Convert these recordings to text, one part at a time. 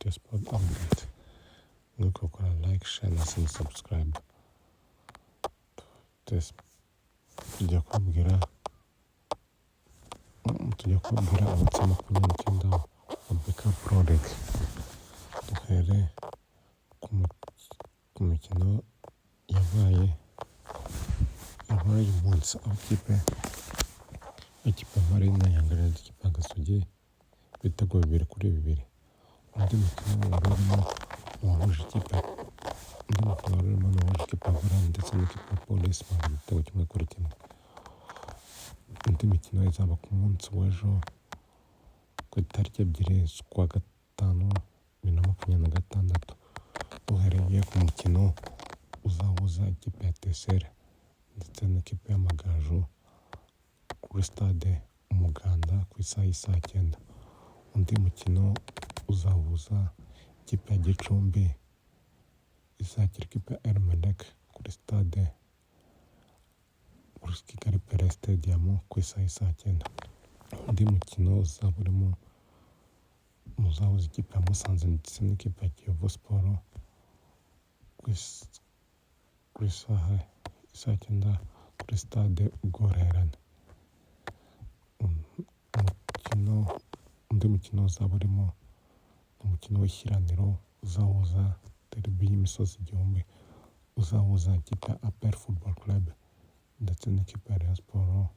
Tuke Sport Update. Nuko ukora like, share na subscribe. Tujya kubwira abatsi 29 wa BK Pro League. Duhere ku mikino yabaye umunsi, aho ikipe Marine yanganya n'ikipe ya Gasogi ibitego 2-2. Undi mukino wari urimo wahuje ikipe ya Gorani ndetse n'ikipe ya Police banganya igitego 1-1. Indi mikino izaba ku munsi w'ejo ku itariki 2 z'ukwa gatanu 2026, uhereye ku mukino uzahuza ikipe ya Tesere ndetse n'ikipe y'Amagaju kuri stade Umuganda ku isaha y'isaa 9. Undi mukino uzahuza ikipe ya Gicumbi izakira ikipe ya Elmelek kuri stade Kigali Pele Stadium ku isaha y'isaa 9. Undi mukino uzaba urimo uzahuza ikipe ya Musanze ndetse n'ikipe ya Kiyovu Sport ku isaha y'isaa 9 kuri stade Ubworoherane. Undi mukino uzaba urimo umukino w'ishyiraniro uzahuza derby y'imisozi igihumbi, uzahuza ikipe ya APR Football Club ndetse n'ikipe ya Rayon Sport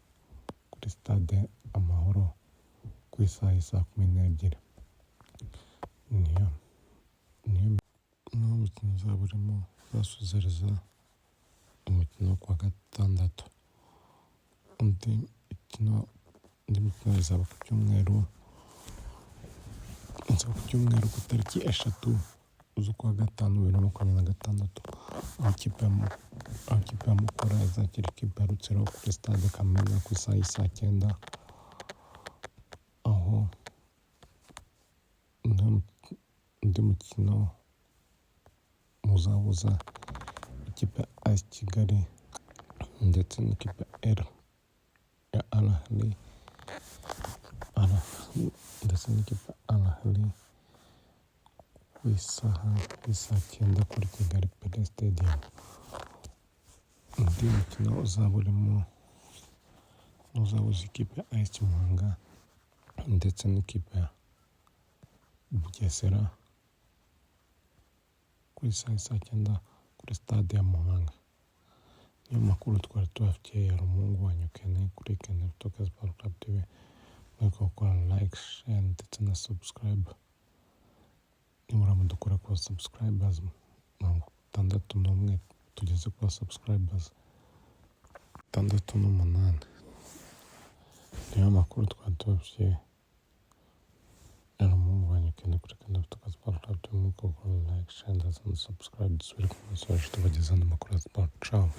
kuri stade Amahoro ku isaha y'isaa 12. Niyo mukino uzaba urimo uzasozereza umukino wo kuwa gatandatu. Undi mikino izaba ku cyumweru ku tariki 3 z'ukwa gatanu 2026, aho ikipe ya Mukura izakira ikipe ya Rutsiro kuri stade Kamena ku isaha y'isaa 9, aho undi mukino uzahuza ikipe ya AS Kigali ndetse n'ikipe ya Al Ahly ku isaha y'isaa 9 kuri Kigali Pele Stadium. Undi mukino uzaba urimo uzahuza ikipe ya AS Muhanga ndetse n'ikipe ya Bugesera ku isaha y'isaa 9 kuri stade ya Muhanga. Niyo makuru twari tubafitiye. Yari umuhungu wanyu Kenny kuri Kenny Tuke Sport Club TV. Nuko ukora like, share ndetse na subscribe. Nimura mudukora kuba subscribers 61 tugeze kuba subscribers 68. Niyo makuru twari tubafitiye. Yari umuhungu wanyu Kenny kuri Kenny Tuke Sport Club TV. Nuko ukora like, share ndetse na subscribe. Dusubire ku munsi wacu tubagezaho amakuru ya sport. Ciao.